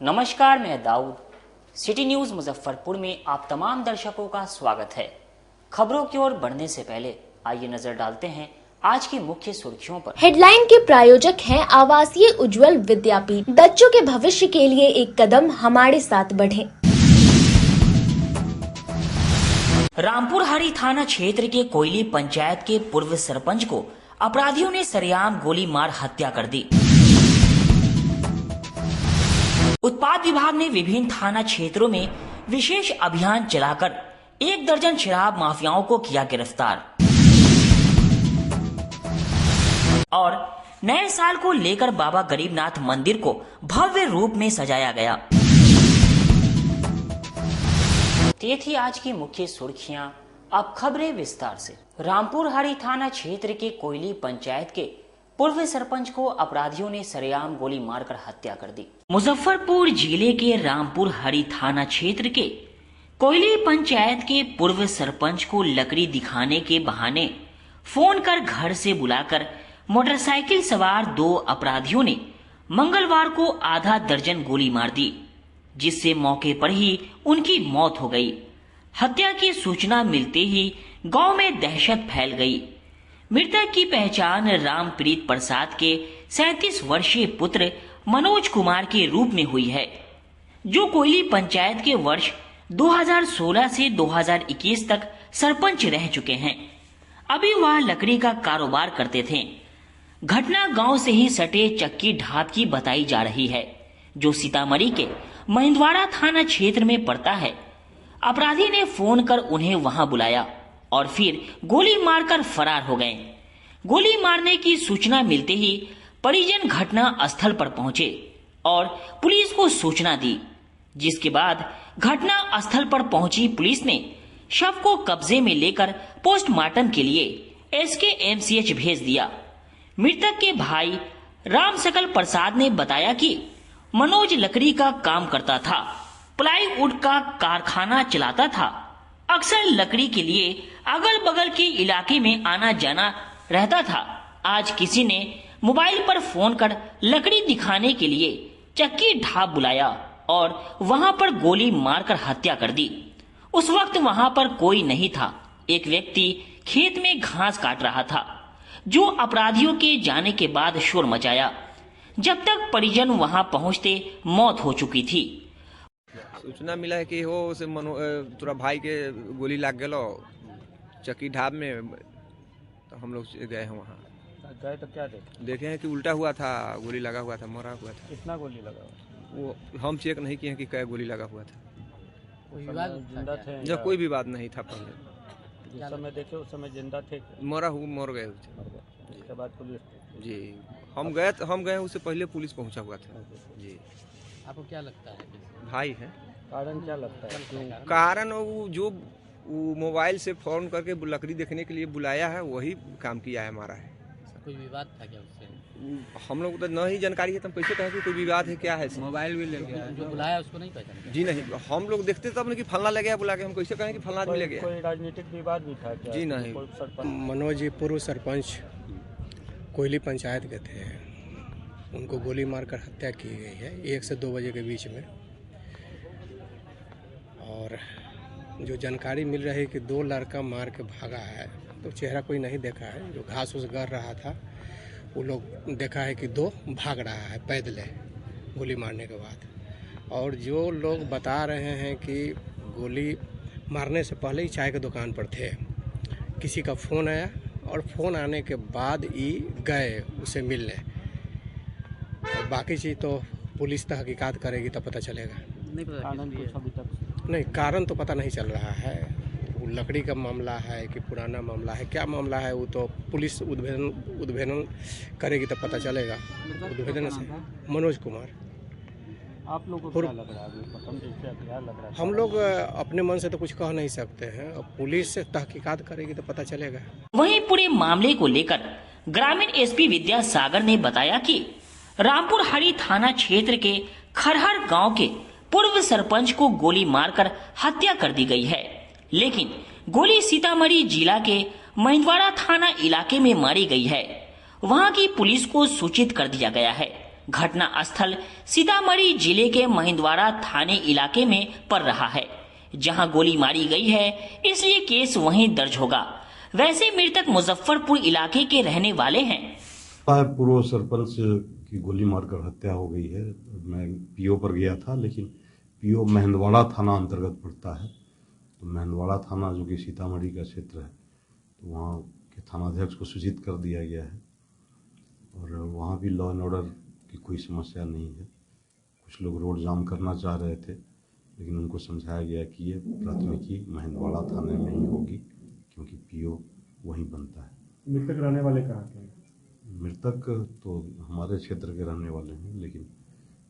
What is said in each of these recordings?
नमस्कार, मैं Dawood. City news Muzaffarpur में आप तमाम दर्शकों का स्वागत है। खबरों की ओर बढ़ने से पहले आइए नजर डालते हैं आज की मुख्य सुर्खियों पर। हेडलाइन के प्रायोजक हैं आवासीय उज्जवल विद्यापीठ। बच्चों के भविष्य के लिए एक कदम हमारे साथ बढ़ें। रामपुर हरी थाना क्षेत्र के कोयली पंचायत के पूर्व सरपंच को अपराधियों ने सरेआम गोली मार हत्या कर दी। उत्पाद विभाग ने विभिन्न थाना क्षेत्रों में विशेष अभियान चलाकर 1 दर्जन शराब माफियाओं को किया गिरफ्तार। और नए साल को लेकर बाबा गरीबनाथ मंदिर को भव्य रूप में सजाया गया। ये थी आज की मुख्य सुर्खियां। अब खबरें विस्तार से। रामपुर हरी थाना क्षेत्र के कोयली पंचायत के पूर्व सरपंच को अपराधियों ने सरेआम गोली मारकर हत्या कर दी। मुजफ्फरपुर जिले के रामपुर हरी थाना क्षेत्र के कोयली पंचायत के पूर्व सरपंच को लकड़ी दिखाने के बहाने फोन कर घर से बुलाकर मोटरसाइकिल सवार 2 अपराधियों ने मंगलवार को आधा दर्जन गोली मार दी, जिससे मौके पर ही उनकी मौत हो गई। हत्या की सूचना मिलते ही गांव में दहशत फैल गई। मृतक की पहचान रामप्रीत प्रसाद के 37 वर्षीय पुत्र मनोज कुमार के रूप में हुई है, जो कोयली पंचायत के वर्ष 2016 से 2021 तक सरपंच रह चुके हैं। अभी वह लकड़ी का कारोबार करते थे। घटना गांव से ही सटे चक्की ढाब की बताई जा रही है, जो सीतामढ़ी के महिंदवाड़ा थाना क्षेत्र में पड़ता है। अपराधी ने फोन कर उन्हें वहां बुलाया और फिर गोली मारकर फरार हो गए। गोली मारने की सूचना मिलते ही परिजन घटना स्थल पर पहुंचे और पुलिस को सूचना दी, जिसके बाद घटना स्थल पर पहुंची पुलिस ने शव को कब्जे में लेकर पोस्टमार्टम के लिए SKMCH भेज दिया। मृतक के भाई रामसकल प्रसाद ने बताया कि मनोज लकड़ी का काम करता था, प्लाईवुड का कारखाना चलाता था। अक्सर लकड़ी के लिए अगल बगल के इलाके में आना जाना रहता था। आज किसी ने मोबाइल पर फोन कर लकड़ी दिखाने के लिए चक्की ढाब बुलाया और वहां पर गोली मारकर हत्या कर दी। उस वक्त वहां पर कोई नहीं था। एक व्यक्ति खेत में घास काट रहा था, जो अपराधियों के जाने के बाद शोर मचाया। जब तक परिजन वहां पहुंचते मौत हो चुकी थी। सूचना मिला है कि हो से तोरा भाई के गोली लग गलो चक्की ढाब में, तो हम लोग गए हैं वहाँ। गए तो क्या देखे हैं कि उल्टा हुआ था, गोली लगा हुआ था, मरा हुआ था। कितना गोली लगा हुआ? वो हम चेक नहीं किए हैं कि क्या गोली लगा हुआ था। कोई विवाद जिंदा थे? जब कोई विवाद नहीं था पहले। जिस समय देखे उस समय जिंदा थे? मर गए। उसके बाद पुलिस? जी हम गए उससे पहले पुलिस पहुंचा हुआ था। जी आपको क्या लगता है? भाई है। कारण क्या लगता है? कारण वो जो मोबाइल से फोन करके लकड़ी देखने के लिए बुलाया है, वही काम किया है, हमारा है। कोई विवाद था क्या उससे? हम लोग तो न ही जानकारी है, तो हम कैसे कहें कि कोई विवाद है, क्या है। मोबाइल भी ले गया, जो बुलाया उसको नहीं पहचाना? जी नहीं, हम लोग देखते तब नहीं कि फलना ले गया बुला के, हम कैसे कहें कि फलना आदमी ले गया। कोई राजनीतिक विवाद भी था क्या? जी नहीं। मनोज जी पूर्व सरपंच कोयली पंचायत के थे। उनको गोली मारकर हत्या की गई है 1 से 2 बजे के बीच में। और जो जानकारी मिल रही है कि 2 लड़का मार के भागा है, तो चेहरा कोई नहीं देखा है। जो घास उस गर रहा था वो लोग देखा है कि 2 भाग रहा है पैदले गोली मारने के बाद। और जो लोग बता रहे हैं कि गोली मारने से पहले ही चाय के दुकान पर थे, किसी का फ़ोन आया और फ़ोन आने के बाद ही गए उसे मिलने। और बाकी चीज़ तो पुलिस तहकीकात करेगी तो पता चलेगा। नहीं, कारण तो पता नहीं चल रहा है। वो लकड़ी का मामला है कि पुराना मामला है, क्या मामला है, वो तो पुलिस उद्भेदन करेगी तो पता चलेगा। उद्भेदन से मनोज कुमार। आप लोगों को क्या लग रहा है? हम लोग अपने मन से तो कुछ कह नहीं सकते हैं, और पुलिस से तहकीकात करेगी तो पता चलेगा। वहीं पूरे मामले को लेकर ग्रामीण SP विद्यासागर ने बताया कि रामपुर हरी थाना क्षेत्र के खरहर गांव के पूर्व सरपंच को गोली मारकर हत्या कर दी गई है, लेकिन गोली सीतामढ़ी जिला के महिंदवाड़ा थाना इलाके में मारी गई है। वहां की पुलिस को सूचित कर दिया गया है। घटना स्थल सीतामढ़ी जिले के महिंदवाड़ा थाने इलाके में पड़ रहा है, जहां गोली मारी गई है, इसलिए केस वहीं दर्ज होगा। वैसे मृतक मुजफ्फरपुर इलाके के रहने वाले हैं। पूर्व सरपंच की गोली मारकर हत्या हो गई है। मैं पीओ पर गया था, लेकिन पीओ महिंदवाड़ा थाना अंतर्गत पड़ता है। तो महिंदवाड़ा थाना जो कि सीतामढ़ी का क्षेत्र है, तो वहाँ के थानाध्यक्ष को सूचित कर दिया गया है और वहाँ भी लॉ एंड ऑर्डर की कोई समस्या नहीं है। कुछ लोग रोड जाम करना चाह रहे थे, लेकिन उनको समझाया गया कि ये प्राथमिकी महिंदवाड़ा थाने में ही होगी, क्योंकि पीओ वहीं बनता है। मृतक रहने वाले कहाँ के? मृतक तो हमारे क्षेत्र के रहने वाले हैं, लेकिन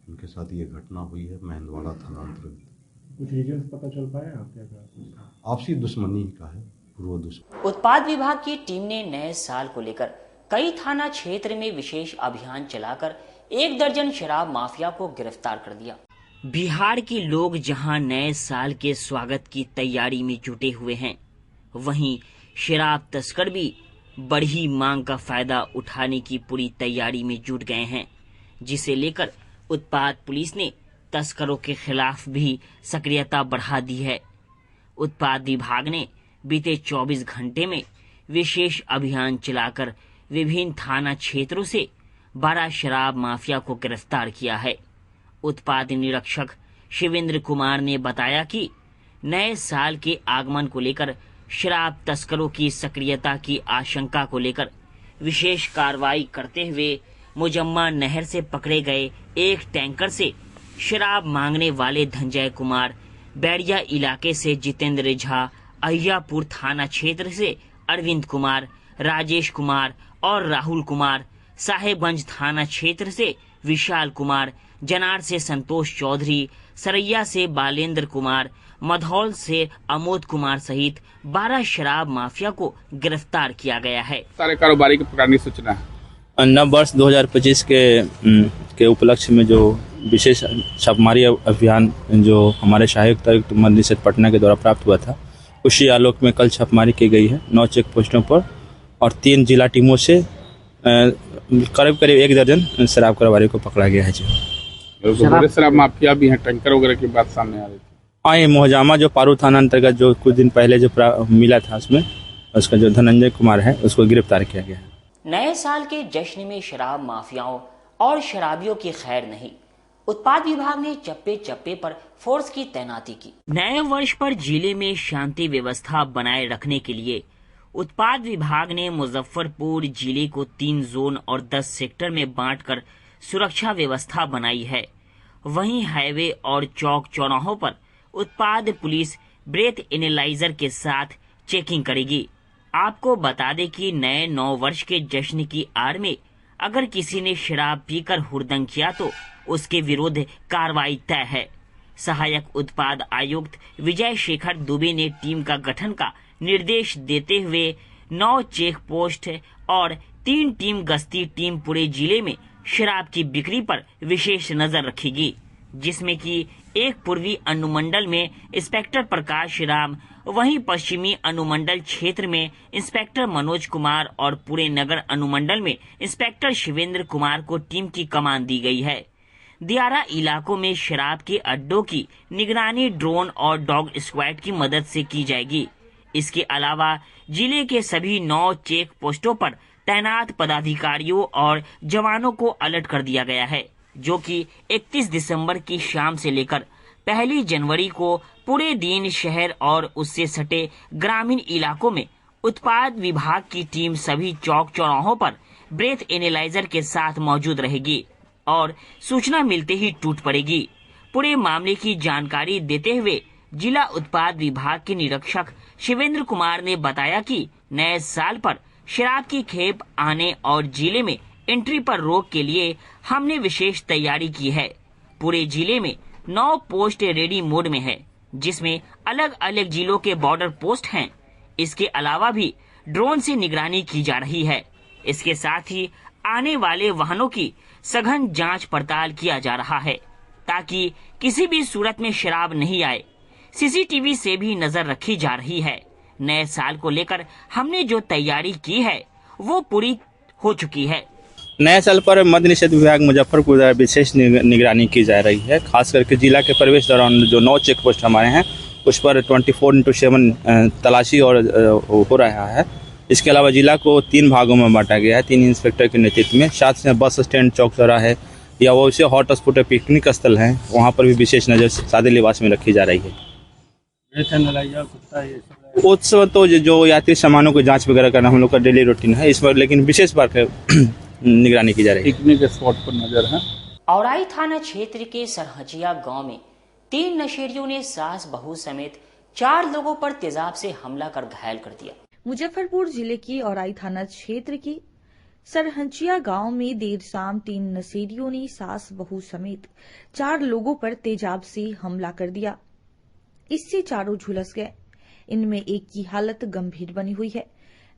उनके साथ ये घटना हुई है महिंदवाड़ा थाना अंतर्गत। कुछ रीजन पता चल पाया आपके? आपसी दुश्मनी का है, पूर्व दुश्मनी। उत्पाद विभाग की टीम ने नए साल को लेकर कई थाना क्षेत्र में विशेष अभियान चलाकर 1 दर्जन शराब माफिया को गिरफ्तार कर दिया। बिहार के लोग जहां नए साल के स्वागत की तैयारी में जुटे हुए हैं, वहीं शराब तस्कर भी बढ़ी मांग का फायदा उठाने की पूरी तैयारी में जुट गए हैं, जिसे लेकर उत्पाद पुलिस ने तस्करों के खिलाफ भी सक्रियता बढ़ा दी है। उत्पाद विभाग ने बीते 24 घंटे में विशेष अभियान चलाकर विभिन्न थाना क्षेत्रों से 12 शराब माफिया को गिरफ्तार किया है। उत्पाद निरीक्षक शिवेंद्र कुमार ने बताया कि नए साल के आगमन को लेकर शराब तस्करों की सक्रियता की आशंका को लेकर विशेष कार्रवाई करते हुए मुजम्मा नहर से पकड़े गए एक टैंकर से शराब मांगने वाले धनंजय कुमार, बैरिया इलाके से जितेंद्र झा, अहियापुर थाना क्षेत्र से अरविंद कुमार, राजेश कुमार और राहुल कुमार, साहेबगंज थाना क्षेत्र से विशाल कुमार, जनार से संतोष चौधरी, सरैया से बालेंद्र कुमार, मधौल से अमोद कुमार सहित 12 शराब माफिया को गिरफ्तार किया गया है। सारे कारोबारी को पकड़ने की सूचना है। नव वर्ष 2025 के उपलक्ष्य में जो विशेष छापेमारी अभियान जो हमारे सहायक आयुक्त मद्य निषेध पटना के द्वारा प्राप्त हुआ था, उसी आलोक में कल छापेमारी की गई है 9 चेक पोस्टों पर और 3 जिला टीमों से करीब 1 दर्जन शराब कारोबारी को पकड़ा गया है। शराब माफिया भी है, टैंकर वगैरह की बात सामने आ रही थी। हाँ, ये मोहजामा जो पारू थाना अंतर्गत जो कुछ दिन पहले जो मिला था, उसमें उसका जो धनंजय कुमार है उसको गिरफ्तार किया गया है। नए साल के जश्न में शराब माफियाओं और शराबियों की खैर नहीं, उत्पाद विभाग ने चप्पे चप्पे पर फोर्स की तैनाती की। नए वर्ष पर जिले में शांति व्यवस्था बनाए रखने के लिए उत्पाद विभाग ने मुजफ्फरपुर जिले को 3 जोन और 10 सेक्टर में बांटकर सुरक्षा व्यवस्था बनाई है। वहीं हाईवे और चौक चौराहों पर उत्पाद पुलिस ब्रेथ एनालाइजर के साथ चेकिंग करेगी। आपको बता दें कि नए 9 वर्ष के जश्न की आड़ में अगर किसी ने शराब पीकर हुड़दंग किया तो उसके विरुद्ध कार्रवाई तय है। सहायक उत्पाद आयुक्त विजय शेखर दुबे ने टीम का गठन का निर्देश देते हुए 9 चेक पोस्ट और 3 टीम गश्ती टीम पूरे जिले में शराब की बिक्री पर विशेष नजर रखेगी, जिसमें कि एक पूर्वी अनुमंडल में इंस्पेक्टर प्रकाश राम, वहीं पश्चिमी अनुमंडल क्षेत्र में इंस्पेक्टर मनोज कुमार और पूरे नगर अनुमंडल में इंस्पेक्टर शिवेंद्र कुमार को टीम की कमान दी गई है। दियारा इलाकों में शराब के अड्डों की निगरानी ड्रोन और डॉग स्क्वाड की मदद से की जाएगी। इसके अलावा जिले के सभी 9 चेक पोस्टों पर तैनात पदाधिकारियों और जवानों को अलर्ट कर दिया गया है, जो कि 31 दिसंबर की शाम से लेकर 1 जनवरी को पूरे दिन शहर और उससे सटे ग्रामीण इलाकों में उत्पाद विभाग की टीम सभी चौक चौराहों पर ब्रेथ एनालाइजर के साथ मौजूद रहेगी और सूचना मिलते ही टूट पड़ेगी। पूरे मामले की जानकारी देते हुए जिला उत्पाद विभाग के निरीक्षक शिवेंद्र कुमार ने बताया कि नए साल पर शराब की खेप आने और जिले में एंट्री पर रोक के लिए हमने विशेष तैयारी की है। पूरे जिले में 9 पोस्ट रेडी मोड में है, जिसमें अलग अलग जिलों के बॉर्डर पोस्ट हैं। इसके अलावा भी ड्रोन से निगरानी की जा रही है। इसके साथ ही आने वाले वाहनों की सघन जांच पड़ताल किया जा रहा है, ताकि किसी भी सूरत में शराब नहीं आए। सीसीटीवी से भी नजर रखी जा रही है। नए साल को लेकर हमने जो तैयारी की है वो पूरी हो चुकी है। नए साल पर मद्य निषेध विभाग मुजफ्फरपुर द्वारा विशेष निगरानी की जा रही है। खास करके जिला के प्रवेश दौरान जो 9 चेक पोस्ट हमारे हैं उस पर 24/7 तलाशी और हो रहा है। इसके अलावा जिला को 3 भागों में बांटा गया है, 3 इंस्पेक्टर के नेतृत्व में। साथ में बस स्टैंड, चौक चौराहे या वैसे हॉट स्पॉट पिकनिक स्थल हैं, वहाँ पर भी विशेष नज़र सादे लिबास में रखी जा रही है। उत्सव तो जो यात्री सामानों की जांच वगैरह करना हम लोग का डेली रूटीन है, इस पर लेकिन विशेष बार निगरानी की जा रही है। पिकनिक स्पॉट पर नजर है। औराई थाना क्षेत्र के सरहजिया गांव में 3 नशेड़ियों ने सास बहू समेत 4 लोगों पर तेजाब से हमला कर घायल कर दिया। मुजफ्फरपुर जिले की औराई थाना क्षेत्र के सरहजिया गांव में देर शाम 3 नशेड़ियों ने सास बहू समेत 4 लोगों पर तेजाब से हमला कर दिया। इससे चारों झुलस गए। इनमें एक की हालत गंभीर बनी हुई है।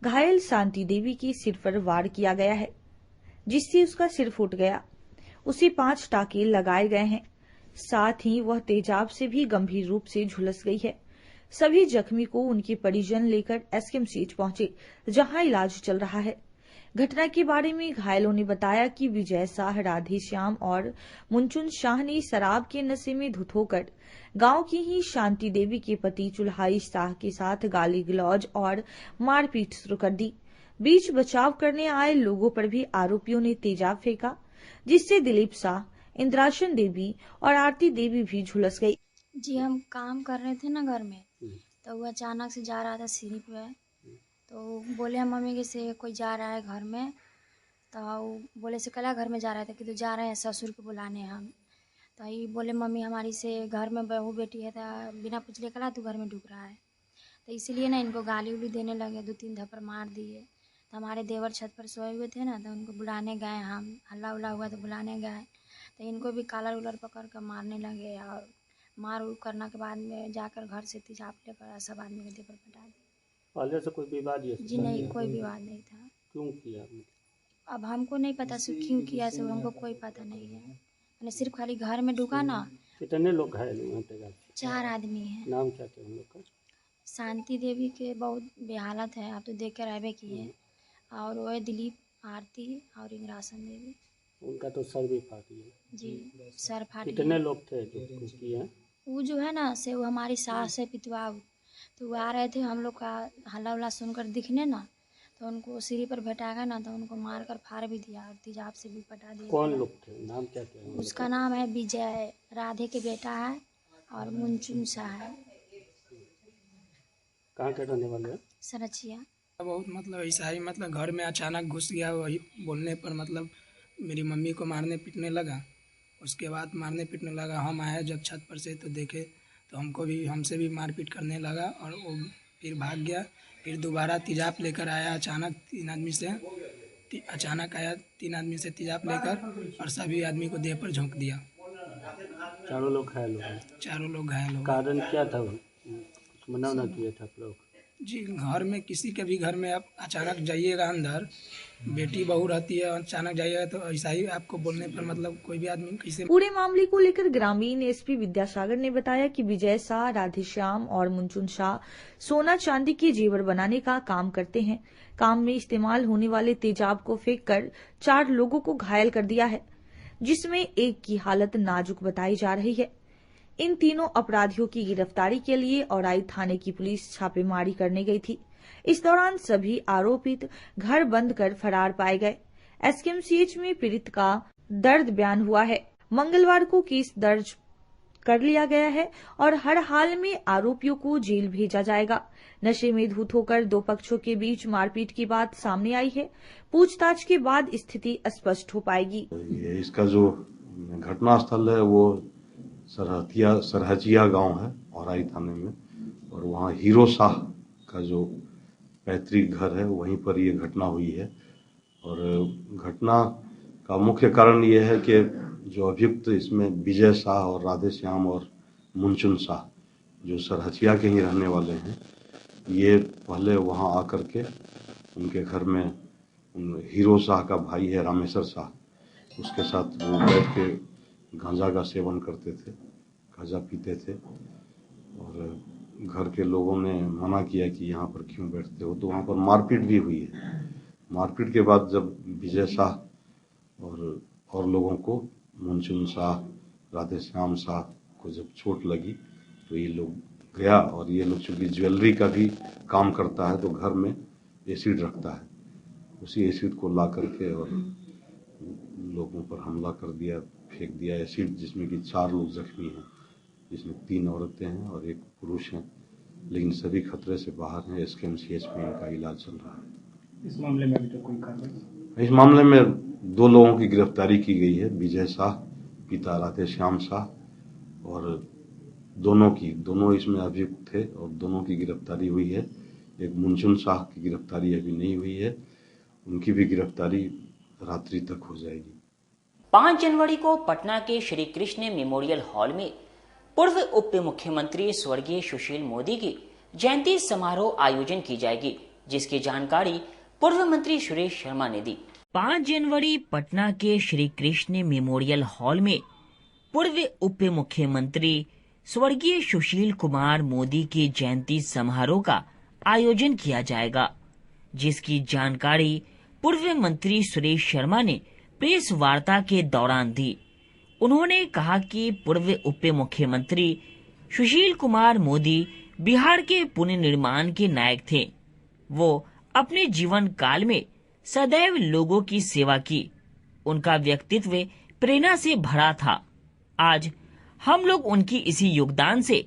घायल शांति देवी के सिर पर वार किया गया है, जिससे उसका सिर फूट गया। उसे 5 टाके लगाए गए हैं। साथ ही वह तेजाब से भी गंभीर रूप से झुलस गई है। सभी जख्मी को उनके परिजन लेकर एसकेएमसीएच पहुंचे, जहां इलाज चल रहा है। घटना के बारे में घायलों ने बताया कि विजय शाह, राधे श्याम और मुंचुन शाह ने शराब के नशे में धुत होकर गांव की ही शांति देवी के पति चुल्हाई शाह के साथ गाली गलौज और मारपीट शुरू कर दी। बीच बचाव करने आए लोगों पर भी आरोपियों ने तेजाब फेंका, जिससे दिलीप शाह, इंद्राशन देवी और आरती देवी भी झुलस गई। जी, हम काम कर रहे थे ना घर में, तो वो अचानक से जा रहा था सीढ़ी पे, तो बोले हम मम्मी के से कोई जा रहा है घर में, तो बोले से कला घर में जा रहा था कि तो जा रहे हैं ससुर को बुलाने हम। तो ये बोले मम्मी हमारी से घर में बहू बेटी है, तो बिना पूछले कला तू घर में डूब रहा है। तो इसीलिए ना इनको गाली उली देने लगे, 2-3 थप्पड़ मार दिए। तो हमारे देवर छत पर सोए हुए थे ना, तो उनको बुलाने गए हम, हल्ला उल्ला हुआ तो बुलाने गए, तो इनको भी कालर उलर पकड़ कर मारने लगे। और मार उड़ करने के बाद में जाकर घर से तेजाब लेकर सब आदमी के देह पर पटा दिया। पहले से कोई विवाद जी नहीं, कोई विवाद नहीं था। क्यों किया? अब हमको नहीं पता क्यों किया, सब हमको कोई पता नहीं है। मैंने सिर्फ खाली घर में ढुका ना। कितने लोग घायल हुए? 4 आदमी हैं। नाम क्या थे उन लोग का? शांति देवी के बहुत बेहालत है, आप तो देख कर आए किए। और वो दिलीप, आरती और इंद्रासन देवी, उनका तो सर भी फाट गया। जी, सर फाट गया। कितने लोग थे जो किए? वो जो है ना से वो हमारी सास है पितवा, तो वो आ रहे थे हम लोग का हल्ला उल्ला सुनकर दिखने ना, तो उनको सीढ़ी पर बैठा गया ना, तो उनको मार कर फाड़ भी दिया और तेजाब से भी पटा दिया। कौन लोग थे? नाम क्या थे? उसका नाम है विजय, राधे के बेटा है, और मुंचुन शाह है। कहाँ के रहने वाले हैं? सरहजिया। बहुत मतलब ऐसा ही, मतलब घर में अचानक घुस गया। वही बोलने पर मतलब मेरी मम्मी को मारने पीटने लगा। उसके बाद मारने पीटने लगा, हम आए जब छत पर से तो देखे तो हमसे भी मारपीट करने लगा, और वो फिर भाग गया। फिर दोबारा तेजाब लेकर आया अचानक, 3 आदमी से अचानक आया 3 आदमी से तेजाब लेकर, और सभी आदमी को देह पर झोंक दिया। चारों लोग घायल हो? चारों लोग घायल हो। कारण क्या था? कुछ मना ना किया था आप लोग? जी, घर में किसी के भी घर में आप अचानक जाइएगा अंदर, बेटी बहू रहती है, अचानक जाइएगा तो ऐसा ही आपको बोलने पर मतलब कोई भी आदमी कैसे। पूरे मामले को लेकर ग्रामीण एसपी विद्यासागर ने बताया कि विजय शाह, राधेश्याम और मुंचुन शाह सोना चांदी के जेवर बनाने का काम करते हैं। काम में इस्तेमाल होने वाले तेजाब को फेंककर 4 लोगों को घायल कर दिया है, जिसमें एक की हालत नाजुक बताई जा रही है। इन तीनों अपराधियों की गिरफ्तारी के लिए औराई थाने की पुलिस छापेमारी करने गई थी। इस दौरान सभी आरोपित घर बंद कर फरार पाए गए। एसकेएमसीएच में पीड़ित का दर्द बयान हुआ है। मंगलवार को केस दर्ज कर लिया गया है और हर हाल में आरोपियों को जेल भेजा जाएगा। नशे में धुत होकर 2 पक्षों के बीच मारपीट की बात सामने आई है। पूछताछ के बाद स्थिति स्पष्ट हो पाएगी। इसका जो घटना स्थल है वो सरहजिया गांव है औराई थाने में, और वहाँ हीरो शाह का जो पैतृक घर है वहीं पर ये घटना हुई है। और घटना का मुख्य कारण ये है कि जो अभियुक्त इसमें विजय शाह और राधे श्याम और मुंचुन शाह जो सरहजिया के ही रहने वाले हैं, ये पहले वहाँ आकर के उनके घर में हीरो शाह का भाई है रामेश्वर शाह, उसके साथ वो बैठ के गांजा का सेवन करते थे, गांजा पीते थे। और घर के लोगों ने मना किया कि यहाँ पर क्यों बैठते हो, तो वहाँ पर मारपीट भी हुई है। मारपीट के बाद जब विजय शाह और लोगों को मुनचुन शाह, राधेश्याम शाह को जब चोट लगी तो ये लोग गया, और ये लोग चूंकि ज्वेलरी का भी काम करता है तो घर में एसिड रखता है, उसी एसिड को ला करके और लोगों पर हमला कर दिया, फेंक दिया एसिड, जिसमें कि 4 लोग जख्मी हैं, जिसमें 3 औरतें हैं और 1 पुरुष हैं, लेकिन सभी खतरे से बाहर हैं। SKMCH में इनका इलाज चल रहा है। इस मामले में अभी तक कोई कार्रवाई? इस मामले में 2 लोगों की गिरफ्तारी की गई है, विजय शाह पिता राधेश्याम शाह, और दोनों इसमें अभियुक्त थे और दोनों की गिरफ्तारी हुई है। एक मुनचुन शाह की गिरफ्तारी अभी नहीं हुई है, उनकी भी गिरफ्तारी रात्रि तक हो जाएगी। 5 जनवरी को पटना के श्री कृष्ण मेमोरियल हॉल में पूर्व उप मुख्यमंत्री स्वर्गीय सुशील मोदी की जयंती समारोह आयोजन की जाएगी, जिसकी जानकारी पूर्व मंत्री सुरेश शर्मा ने दी। 5 जनवरी पटना के श्री कृष्ण मेमोरियल हॉल में पूर्व उप मुख्यमंत्री स्वर्गीय सुशील कुमार मोदी की जयंती समारोह का आयोजन किया जाएगा, जिसकी जानकारी पूर्व मंत्री सुरेश शर्मा ने प्रेस वार्ता के दौरान दी। उन्होंने कहा कि पूर्व उप मुख्यमंत्री सुशील कुमार मोदी बिहार के पुनर्निर्माण के नायक थे। वो अपने जीवन काल में सदैव लोगों की सेवा की। उनका व्यक्तित्व प्रेरणा से भरा था। आज हम लोग उनकी इसी योगदान से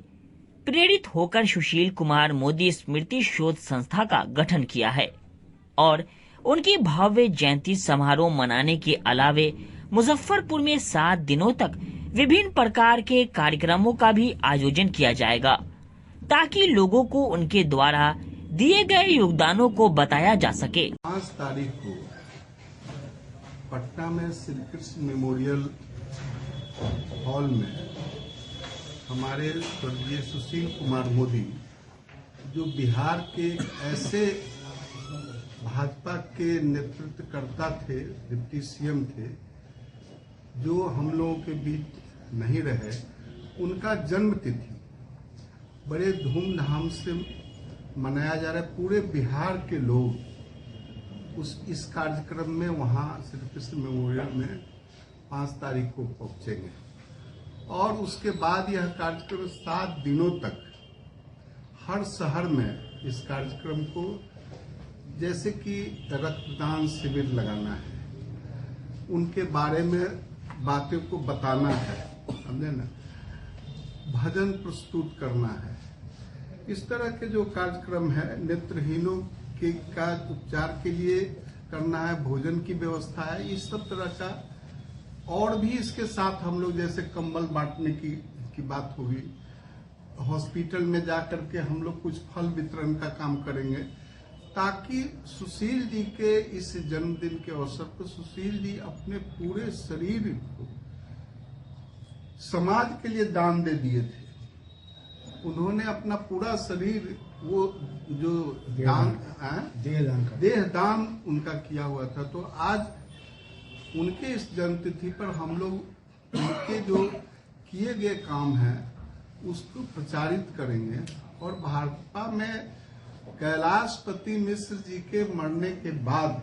प्रेरित होकर सुशील कुमार मोदी स्मृति शोध संस्था का गठन किया है और उनकी भव्य जयंती समारोह मनाने के अलावे मुजफ्फरपुर में 7 दिनों तक विभिन्न प्रकार के कार्यक्रमों का भी आयोजन किया जाएगा, ताकि लोगों को उनके द्वारा दिए गए योगदानों को बताया जा सके। 5 तारीख को पटना में श्री कृष्ण मेमोरियल हॉल में हमारे स्वर्गीय सुशील कुमार मोदी, जो बिहार के ऐसे भाजपा के नेतृत्वकर्ता थे, डिप्टी CM थे, जो हम लोगों के बीच नहीं रहे, उनका जन्म तिथि बड़े धूमधाम से मनाया जा रहा है। पूरे बिहार के लोग इस कार्यक्रम में वहाँ श्री कृष्ण मेमोरियल में 5 तारीख को पहुंचेंगे और उसके बाद यह कार्यक्रम 7 दिनों तक हर शहर में इस कार्यक्रम को, जैसे कि रक्तदान शिविर लगाना है, उनके बारे में बातों को बताना है, समझे ना, भजन प्रस्तुत करना है, इस तरह के जो कार्यक्रम है, नेत्रहीनों के का उपचार के लिए करना है, भोजन की व्यवस्था है, इस सब तरह का। और भी इसके साथ हम लोग जैसे कंबल बांटने की बात होगी, हॉस्पिटल में जाकर के हम लोग कुछ फल वितरण का काम करेंगे, ताकि सुशील जी के इस जन्मदिन के अवसर पर सुशील जी अपने पूरे शरीर को समाज के लिए दान दे दिए थे। उन्होंने अपना पूरा शरीर, वो जो देह दान उनका किया हुआ था। तो आज उनके इस जन्मतिथि पर हम लोग उनके जो किए गए काम हैं उसको प्रचारित करेंगे। और भाजपा में कैलाशपति मिश्र जी के मरने के बाद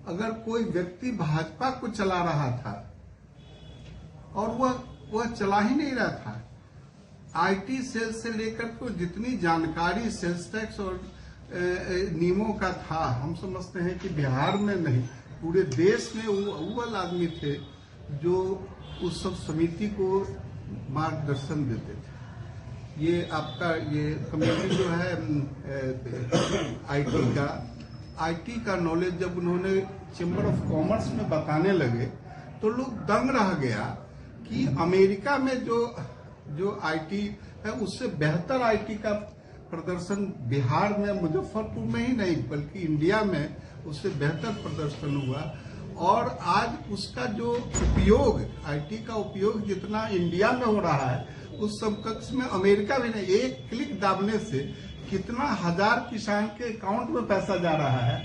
अगर कोई व्यक्ति भाजपा को चला रहा था और वह चला ही नहीं रहा था, IT सेल से लेकर तो जितनी जानकारी सेल्स टैक्स और नियमों का था, हम समझते हैं कि बिहार में नहीं पूरे देश में वो अव्वल आदमी थे जो उस सब समिति को मार्गदर्शन देते थे। ये आपका ये कमेटी जो है IT का नॉलेज जब उन्होंने चेंबर ऑफ कॉमर्स में बताने लगे तो लोग दंग रह गया कि अमेरिका में जो IT है उससे बेहतर IT का प्रदर्शन बिहार में, मुजफ्फरपुर में ही नहीं बल्कि इंडिया में उससे बेहतर प्रदर्शन हुआ। और आज उसका जो उपयोग, IT का उपयोग जितना इंडिया में हो रहा है उस समकक्ष में अमेरिका भी नहीं। एक क्लिक दाबने से कितना हजार किसान के अकाउंट में पैसा जा रहा है,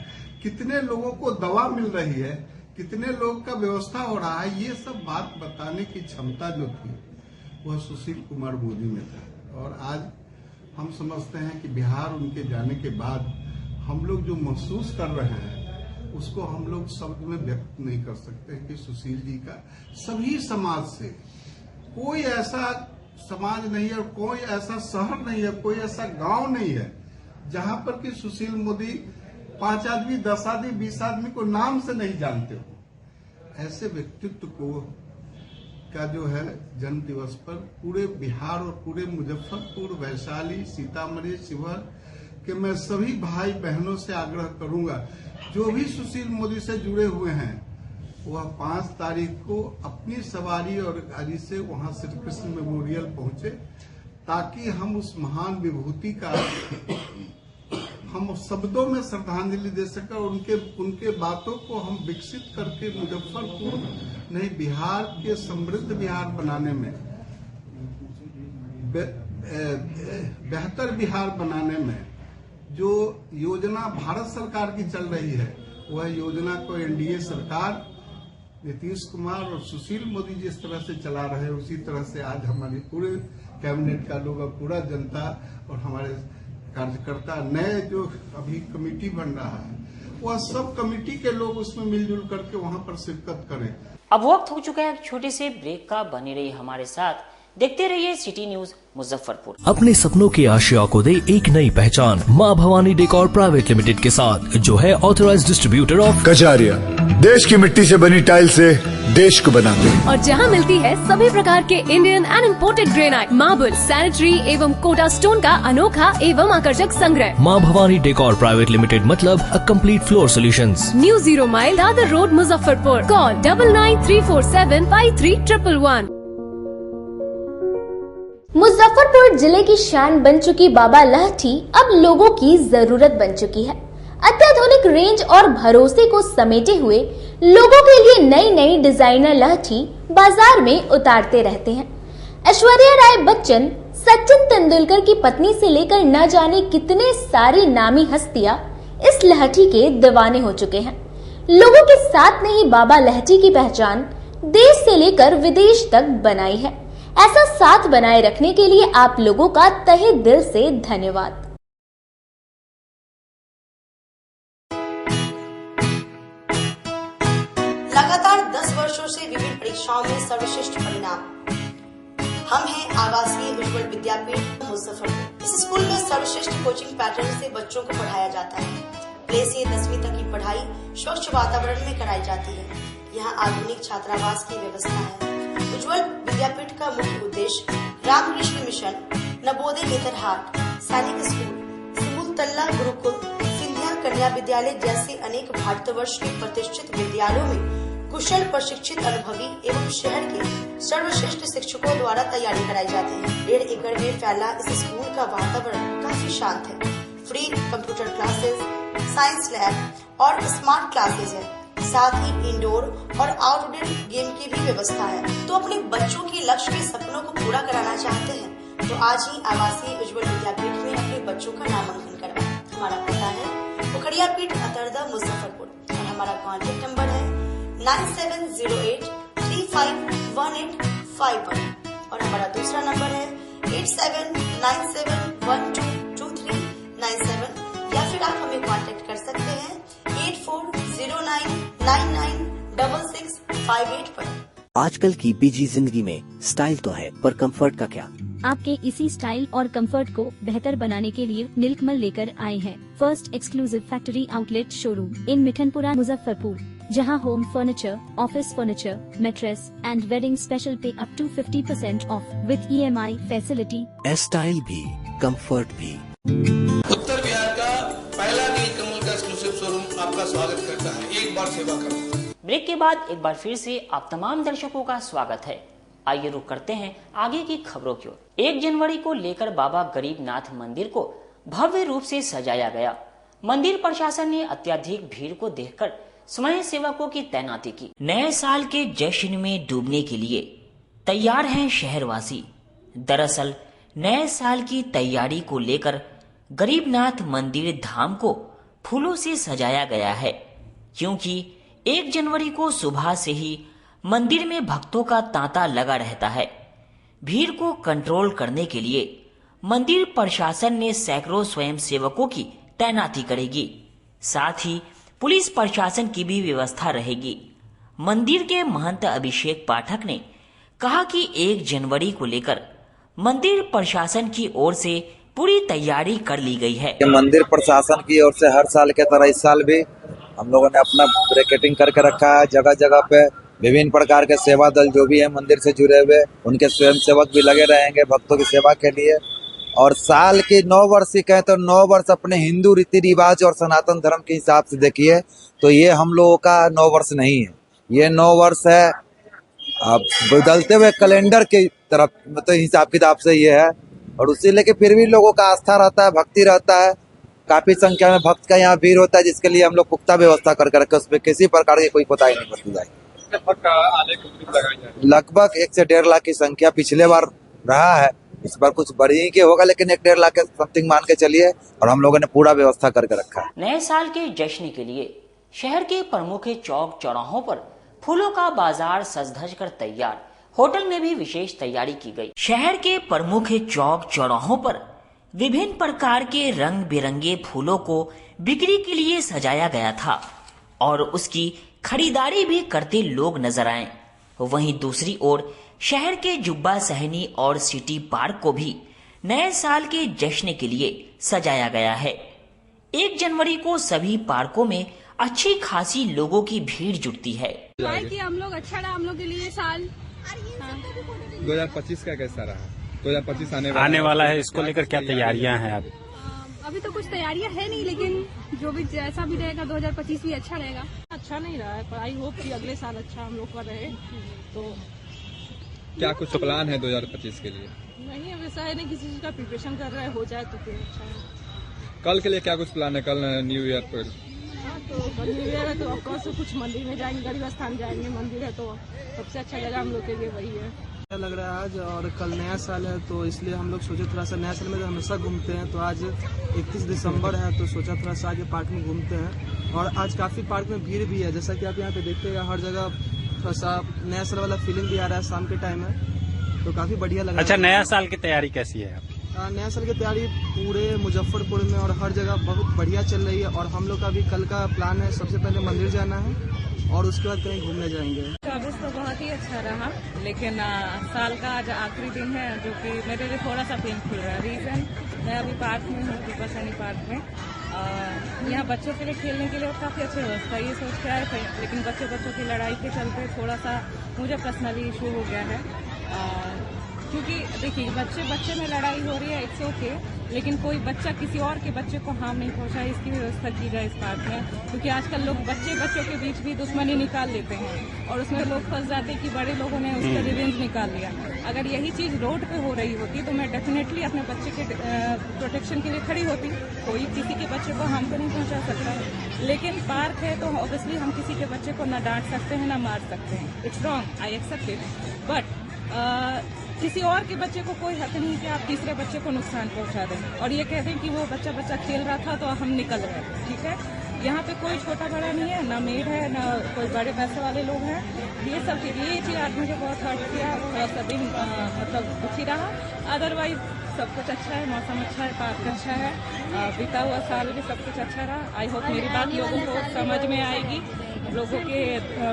कितने लोगों को दवा मिल रही है, कितने लोग का व्यवस्था हो रहा है, ये सब बात बताने की क्षमता जो थी वह सुशील कुमार मोदी में था। और आज हम समझते हैं कि बिहार उनके जाने के बाद हम लोग जो महसूस कर रहे हैं उसको हम लोग शब्द में व्यक्त नहीं कर सकते कि सुशील जी का सभी समाज से कोई ऐसा समाज नहीं है और कोई ऐसा शहर नहीं है, कोई ऐसा गांव नहीं है जहां पर कि सुशील मोदी 5 आदमी 10 आदमी 20 आदमी को नाम से नहीं जानते हो। ऐसे व्यक्तित्व को का जो है जन्म दिवस पर पूरे बिहार और पूरे मुजफ्फरपुर, वैशाली, सीतामढ़ी, शिवहर के मैं सभी भाई बहनों से आग्रह करूंगा जो भी सुशील मोदी से जुड़े हुए हैं वह 5 तारीख को अपनी सवारी और गाड़ी से वहां श्री कृष्ण मेमोरियल पहुंचे ताकि हम उस महान विभूति का हम शब्दों में श्रद्धांजलि दे सकें और उनके बातों को हम विकसित करके मुजफ्फरपुर नहीं बिहार के समृद्ध बिहार बनाने में, बेहतर बिहार बनाने में जो योजना भारत सरकार की चल रही है वह योजना को एनडीए सरकार नीतीश कुमार और सुशील मोदी जिस तरह से चला रहे हैं उसी तरह से आज हमारे पूरे कैबिनेट का लोग, पूरा जनता और हमारे कार्यकर्ता नए जो अभी कमेटी बन रहा है वह सब कमेटी के लोग उसमें मिलजुल करके वहां पर शिरकत करें। अब वक्त हो चुका है एक छोटे से ब्रेक का। बने रहिए हमारे साथ, देखते रहिए सिटी न्यूज मुजफ्फरपुर। अपने सपनों के आशिया को दे एक नई पहचान माँ भवानी डेकोर प्राइवेट लिमिटेड के साथ, जो है ऑथराइज्ड डिस्ट्रीब्यूटर ऑफ कजारिया। देश की मिट्टी से बनी टाइल से देश को बनाते हैं और जहाँ मिलती है सभी प्रकार के Indian and imported granite, marble, sanitary एवं कोटा स्टोन का अनोखा एवं आकर्षक संग्रह। माँ भवानी डेकोर प्राइवेट लिमिटेड मतलब a complete floor solutions. New 0 mile Dadar road Muzaffarpur. Call 9934753111। Muzaffarpur जिले की शान बन चुकी बाबा लाठी अब लोगों की जरूरत बन चुकी है। अत्याधुनिक रेंज और भरोसे को समेटे हुए लोगों के लिए नई नई डिजाइनर लाठी बाजार में उतारते रहते हैं। ऐश्वर्या राय बच्चन, सचिन तेंदुलकर की पत्नी से लेकर न जाने कितने सारी नामी हस्तियां इस लाठी के दीवाने हो चुके हैं। लोगों के साथ ने ही बाबा लाठी की पहचान देश से लेकर विदेश तक बनाई है। ऐसा साथ बनाए रखने के लिए आप लोगों का तहे दिल से धन्यवाद। लगातार 10 वर्षों से विभिन्न परीक्षाओं में सर्वश्रेष्ठ परिणाम। हम हैं आवासीय उज्ज्वल विद्यापीठ मुजफ्फरपुर। इस स्कूल में सर्वश्रेष्ठ कोचिंग पैटर्न से बच्चों को पढ़ाया जाता है। प्ले से 10वीं तक की पढ़ाई स्वच्छ वातावरण में कराई जाती है। यहाँ आधुनिक छात्रावास की व्यवस्था है। उज्ज्वल विद्यापीठ का मुख्य उद्देश्य रामकृष्ण मिशन, नवोदय नेतरहाट, सैनिक स्कूल, सिमुलतल्ला गुरुकुल, सिंधिया कन्या विद्यालय जैसे अनेक भारतवर्ष के प्रतिष्ठित विद्यालयों में कुशल प्रशिक्षित अनुभवी एवं शहर के सर्वश्रेष्ठ शिक्षकों द्वारा तैयारी कराई जाती है। 1.5 एकड़ में फैला इस स्कूल का वातावरण काफी शांत है। Free computer classes, science lab और स्मार्ट क्लासेस है। साथ ही इंडोर और आउटडोर गेम की भी व्यवस्था है। तो अपने बच्चों के लक्ष्य के सपनों को पूरा कराना चाहते हैं तो आज ही आवासीय उज्ज्वल विद्यापीठ में अपने बच्चों का नामांकन करवाएं। हमारा पता है पोखरिया पीठ अतरदा मुजफ्फरपुर और हमारा कॉन्टेक्ट नंबर है 9708 351851 और हमारा दूसरा नंबर है 8797122397 या फिर आप हमें कांटेक्ट कर सकते हैं 8409996658 पर। आजकल की बिजी जिंदगी में स्टाइल तो है पर कंफर्ट का क्या? आपके इसी स्टाइल और कंफर्ट को बेहतर बनाने के लिए नीलकमल लेकर आए हैं first exclusive factory outlet showroom in Mithanpura Muzaffarpur, जहां home furniture, office furniture, mattress and wedding special पे up to 50% off with EMI facility. Style भी कंफर्ट भी। उत्तर बिहार का पहला नीलकमल का एक्सक्लूसिव शोरूम आपका स्वागत करता है। एक बार सेवा करो। ब्रेक के बाद एक बार फिर से आप तमाम दर्शकों का स्वागत है। आइए रुक करते हैं आगे की खबरों की ओर। 1 जनवरी को लेकर बाबा गरीबनाथ मंदिर को भव्य रूप से सजाया गया। मंदिर प्रशासन ने अत्यधिक भीड़ को देखकर स्वयं सेवकों की तैनाती की। नए साल के जश्न में डूबने के लिए तैयार हैं शहरवासी। दरअसल नए साल की तैयारी को लेकर गरीबनाथ मंदिर धाम को फूलों से सजाया गया है, क्योंकि 1 जनवरी को सुबह से ही मंदिर में भक्तों का तांता लगा रहता है। भीड़ को कंट्रोल करने के लिए मंदिर प्रशासन ने सैकड़ों स्वयं सेवकों की तैनाती करेगी। साथ ही पुलिस प्रशासन की भी व्यवस्था रहेगी। मंदिर के महंत अभिषेक पाठक ने कहा कि 1 जनवरी को लेकर मंदिर प्रशासन की ओर से पूरी तैयारी कर ली गई है। मंदिर प्रशासन की ओर से हर साल के तरह इस साल भी हम लोगों ने अपना ब्रैकेटिंग करके रखा है। जगह जगह पे विभिन्न प्रकार के सेवा दल जो भी है मंदिर से जुड़े हुए, उनके स्वयं सेवक भी लगे रहेंगे भक्तों की सेवा के लिए। और साल की 9 वर्ष की कहें तो 9 वर्ष अपने हिंदू रीति रिवाज और सनातन धर्म के हिसाब से देखिए तो ये हम लोगों का 9 वर्ष नहीं है, ये 9 वर्ष है अब बदलते हुए कैलेंडर की तरफ मतलब हिसाब किताब से ये है। और उसी लेके फिर भी लोगों का आस्था रहता है, भक्ति रहता है, काफी संख्या में भक्त का यहाँ भीड़ होता है, जिसके लिए हम लोग पुख्ता व्यवस्था करके रखे, उसमें किसी प्रकार की कोई कोताही नहीं बरती जाएगी। लगभग 1 से 1.5 लाख की संख्या पिछले बार रहा है, इस बार कुछ बढ़ी ही के होगा, लेकिन 1-1.5 लाख के समथिंग मान के चलिए। और हम लोगों ने पूरा व्यवस्था करके रखा है। नए साल के जश्न के लिए शहर के प्रमुख चौक चौराहों पर फूलों का बाजार सज धज कर तैयार, होटल में भी विशेष तैयारी की गई। शहर के प्रमुख चौक चौराहों पर विभिन्न प्रकार के रंग बिरंगे फूलों को बिक्री के लिए सजाया गया था और उसकी खरीदारी भी करते लोग नजर आए। वहीं दूसरी ओर शहर के जुब्बा सहनी और सिटी पार्क को भी नए साल के जश्न के लिए सजाया गया है। 1 जनवरी को सभी पार्कों में अच्छी खासी लोगों की भीड़ जुटती है। कि हम लोग अच्छा रहा हम लोग के लिए साल। 2025 का कैसा रहा? 2025 आने वाला है, इसको लेकर क्या तैयारियां हैं आप? अभी तो कुछ तैयारियां है नहीं, लेकिन जो भी जैसा भी रहेगा 2025 भी अच्छा रहेगा। अच्छा नहीं रहा है, पर आई होप कि अगले साल अच्छा हम लोग का रहे। तो क्या कुछ प्लान है 2025 के लिए? नहीं, अब ऐसा है नहीं, किसी चीज का प्रिपरेशन कर रहे हो जाए तो फिर अच्छा है। कल के लिए क्या कुछ प्लान है? कल न्यू ईयर पर तो कल न्यू ईयर है तो ऑफकोर्स कुछ मंदिर में जाएंगे, गरीब स्थान जाएंगे, मंदिर है तो सबसे अच्छा जगह हम लोग के लिए वही है। अच्छा लग रहा है आज, और कल नया साल है तो इसलिए हम लोग सोचे थोड़ा सा, नया साल में तो हमेशा घूमते हैं, तो आज 31 दिसंबर है तो सोचा थोड़ा सा आगे पार्क में घूमते हैं। और आज काफ़ी पार्क में भीड़ भी है, जैसा कि आप यहाँ पे देखिएगा, हर जगह थोड़ा सा नया साल वाला फीलिंग भी आ रहा है। शाम के टाइम है तो काफ़ी बढ़िया लग रहा है। अच्छा, नया साल की तैयारी कैसी है? नया साल की तैयारी पूरे मुजफ्फरपुर में और हर जगह बहुत बढ़िया चल रही है। और हम लोग का भी कल का प्लान है, सबसे पहले मंदिर जाना है और उसके बाद कहीं घूमने जाएंगे। 24 तो बहुत ही अच्छा रहा, लेकिन साल का आज आखिरी दिन है जो कि मेरे लिए थोड़ा सा पेनफुल रहा। रीजन, मैं अभी पार्क में हूँ, जुब्बा सहनी पार्क में। यहाँ बच्चों के लिए खेलने के लिए काफ़ी अच्छी व्यवस्था है, ये सोच के आए थे, लेकिन बच्चों की लड़ाई के चलते थोड़ा सा मुझे पर्सनली इशू हो गया है। क्योंकि देखिए, बच्चे में लड़ाई हो रही है, इट्स ओके, लेकिन कोई बच्चा किसी और के बच्चे को हार्म नहीं पहुंचाए, इसकी व्यवस्था की जाए इस पार्क में। क्योंकि आजकल लोग बच्चों के बीच भी दुश्मनी निकाल लेते हैं और उसमें लोग फंस जाते हैं कि बड़े लोगों ने उसका रिवेंज निकाल लिया। अगर यही चीज़ रोड पे हो रही होती तो मैं डेफिनेटली अपने बच्चे के प्रोटेक्शन के लिए खड़ी होती। कोई किसी के बच्चे को हार्म तो नहीं पहुँचा सकता, लेकिन पार्क है तो ऑब्वियसली हम किसी के बच्चे को न डांट सकते हैं, न मार सकते हैं। It's wrong, I accept it, but किसी और के बच्चे को कोई हक नहीं कि आप तीसरे बच्चे को नुकसान पहुंचा दें और ये कह दें कि वो बच्चा खेल रहा था तो हम निकल रहे हैं। ठीक है, यहाँ पे कोई छोटा बड़ा नहीं है, ना मेड है, ना कोई बड़े पैसे वाले लोग हैं। ये चीज़ आज मुझे बहुत हर्ट किया, थोड़ा सा दिन मतलब दुखी रहा। अदरवाइज सब कुछ अच्छा है, मौसम अच्छा है, पार्क अच्छा है, बीता हुआ साल भी सब कुछ अच्छा रहा। आई होप मेरी बात लोगों को समझ में आएगी, लोगों के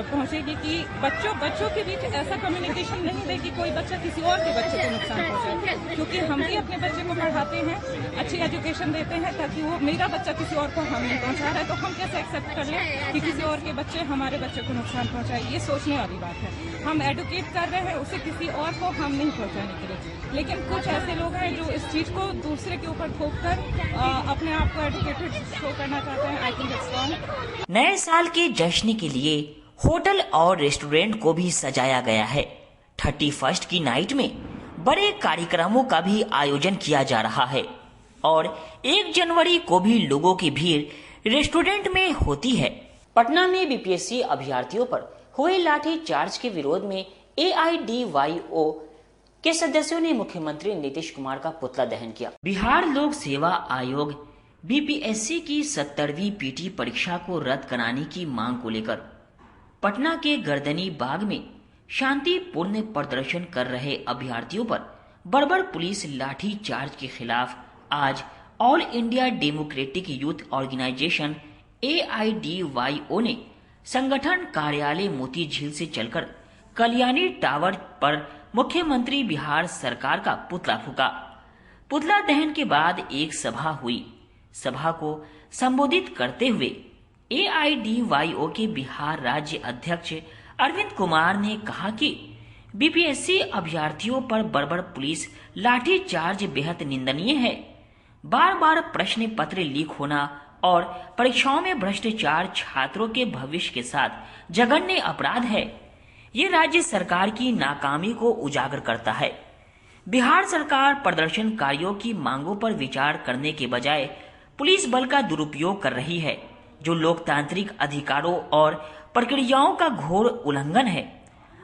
पहुंचेगी कि बच्चों के बीच ऐसा कम्युनिकेशन नहीं दे कि कोई बच्चा किसी और के बच्चे को नुकसान पहुंचाए। क्योंकि हम भी अपने बच्चे को पढ़ाते हैं, अच्छी एजुकेशन देते हैं ताकि वो मेरा बच्चा किसी और को हार्म नहीं पहुंचा रहा है, तो हम कैसे एक्सेप्ट कर लें कि किसी और के बच्चे हमारे बच्चे को नुकसान पहुंचाए। ये सोचने वाली बात है। हम एडुकेट कर रहे हैं उसे किसी और को हार्म नहीं पहुंचाने के लिए, लेकिन कुछ ऐसे लोग हैं जो इस चीज को दूसरे के ऊपर थोप कर अपने आप को एडुकेटेड शो करना चाहते हैं। I think it's wrong. नए साल के जश्न के लिए होटल और रेस्टोरेंट को भी सजाया गया है। 31 की नाइट में बड़े कार्यक्रमों का भी आयोजन किया जा रहा है और 1 जनवरी को भी लोगों की भीड़ रेस्टोरेंट में होती है। पटना में बीपीएससी अभ्यर्थियों पर हुए लाठी चार्ज के विरोध में AIDYO के सदस्यों ने मुख्यमंत्री नीतीश कुमार का पुतला दहन किया। बिहार लोक सेवा आयोग बीपीएससी की 70वीं पीटी परीक्षा को रद्द कराने की मांग को लेकर पटना के गर्दनी बाग में शांतिपूर्ण प्रदर्शन कर रहे अभ्यर्थियों पर बर्बर पुलिस लाठी चार्ज के खिलाफ आज All India Democratic Youth Organisation AIDYO ने संगठन कार्यालय मोती झील से चलकर कल्याणी टावर पर मुख्यमंत्री बिहार सरकार का पुतला फूका। पुतला दहन के बाद एक सभा हुई। सभा को संबोधित करते हुए AIDYO के बिहार राज्य अध्यक्ष अरविंद कुमार ने कहा कि BPSC अभ्यर्थियों पर बर्बर पुलिस लाठीचार्ज बेहद निंदनीय है। बार बार प्रश्न पत्र लीक होना और परीक्षाओं में भ्रष्टाचार छात्रों के भविष्य के साथ जघन्य अपराध है। ये राज्य सरकार की नाकामी को उजागर करता है। बिहार सरकार प्रदर्शनकारियों की मांगों पर विचार करने के बजाय पुलिस बल का दुरुपयोग कर रही है, जो लोकतांत्रिक अधिकारों और प्रक्रियाओं का घोर उल्लंघन है।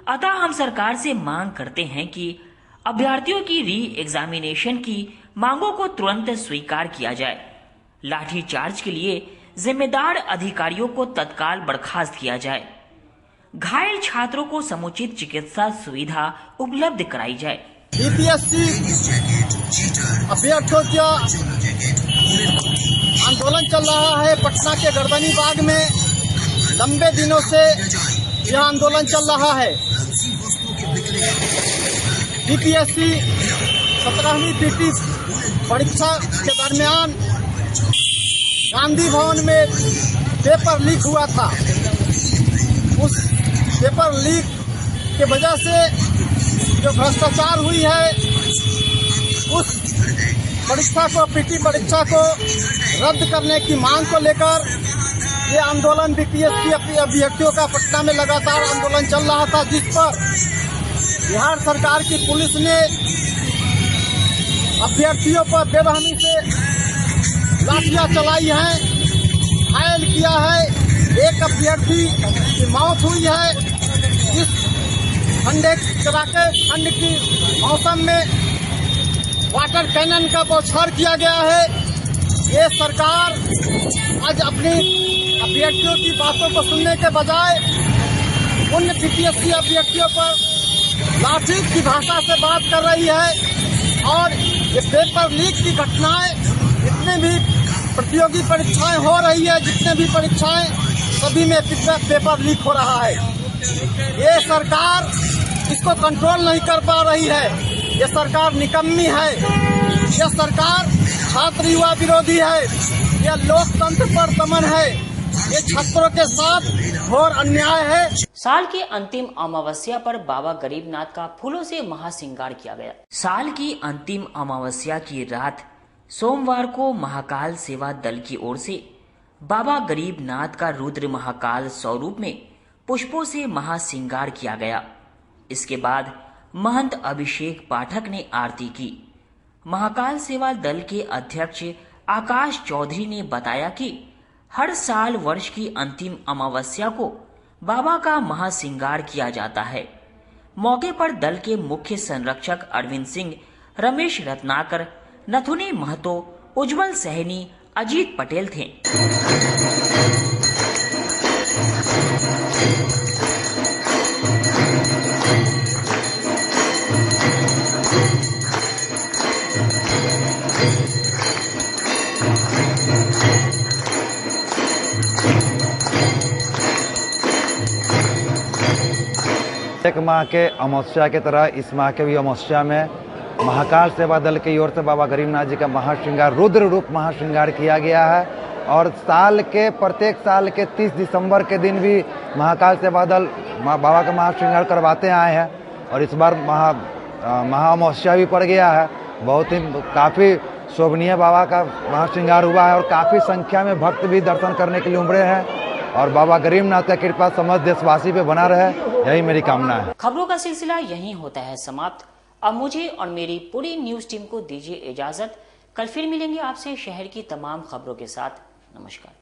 अतः हम सरकार से मांग करते हैं कि अभ्यर्थियों की री एग्जामिनेशन की मांगों को तुरंत स्वीकार किया जाए। लाठीचार्ज के लिए जिम्मेदार अधिकारियों को तत्काल बर्खास्त किया जाए। घायल छात्रों को समुचित चिकित्सा सुविधा उपलब्ध कराई जाए। BPSC अभ्यर्थियों का आंदोलन चल रहा है। पटना के गर्दनी बाग में लंबे दिनों से यह आंदोलन चल रहा है। BPSC 17वीं PT परीक्षा के दरमियान गांधी भवन में पेपर लीक हुआ था। उस पेपर लीक के वजह से जो भ्रष्टाचार हुई है, उस परीक्षा को PT परीक्षा को रद्द करने की मांग को लेकर ये आंदोलन BPSC अभ्यर्थियों का पटना में लगातार आंदोलन चल रहा था, जिस पर बिहार सरकार की पुलिस ने अभ्यर्थियों पर बेरहमी से लाठियां चलाई हैं, घायल किया है। एक अभ्यर्थी की मौत हुई है, जिस कड़ाके ठंड की मौसम में वाटर कैनन का बौछार किया गया है। ये सरकार आज अपनी अभ्यर्थियों की बातों को सुनने के बजाय उन BPSC अभ्यर्थियों पर लाठी की भाषा से बात कर रही है। और ये पेपर लीक की घटनाएं, जितने भी प्रतियोगी परीक्षाएं हो रही है, जितने भी परीक्षाएं, सभी में पेपर लीक हो रहा है। ये सरकार इसको कंट्रोल नहीं कर पा रही है। ये सरकार निकम्मी है। ये सरकार छात्र युवा विरोधी है। यह लोकतंत्र पर दमन है। ये छात्रों के साथ घोर अन्याय है। साल के अंतिम अमावस्या पर बाबा गरीबनाथ का फूलों से महाश्रृंगार किया गया। साल की अंतिम अमावस्या की रात सोमवार को महाकाल सेवा दल की ओर से बाबा गरीबनाथ का रुद्र महाकाल स्वरूप में पुष्पों से महाश्रृंगार किया गया। इसके बाद महंत अभिषेक पाठक ने आरती की। महाकाल सेवा दल के अध्यक्ष आकाश चौधरी ने बताया कि हर साल वर्ष की अंतिम अमावस्या को बाबा का महाश्रृंगार किया जाता है। मौके पर दल के मुख्य संरक्षक अरविंद सिंह, रमेश रत्नाकर, नथुनी महतो, उज्जवल सहनी, अजीत पटेल थे। एक माह के अमावस्या की तरह इस माह के भी अमावस्या में महाकाल सेवा दल की ओर से बाबा गरीबनाथ जी का महाश्रृंगार, रुद्र रूप महाश्रृंगार किया गया है। और प्रत्येक साल के 30 दिसंबर के दिन भी महाकाल सेवा दल बाबा का महाश्रृंगार करवाते आए हैं। और इस बार महा अमावस्या भी पड़ गया है। बहुत ही काफ़ी शोभनीय बाबा का महाश्रृंगार हुआ है और काफ़ी संख्या में भक्त भी दर्शन करने के लिए उमड़े हैं। और बाबा गरीबनाथ का कृपा समस्त देशवासी पे बना रहे, यही मेरी कामना है। खबरों का सिलसिला यहीं होता है समाप्त। अब मुझे और मेरी पूरी न्यूज टीम को दीजिए इजाजत। कल फिर मिलेंगे आपसे शहर की तमाम खबरों के साथ। नमस्कार।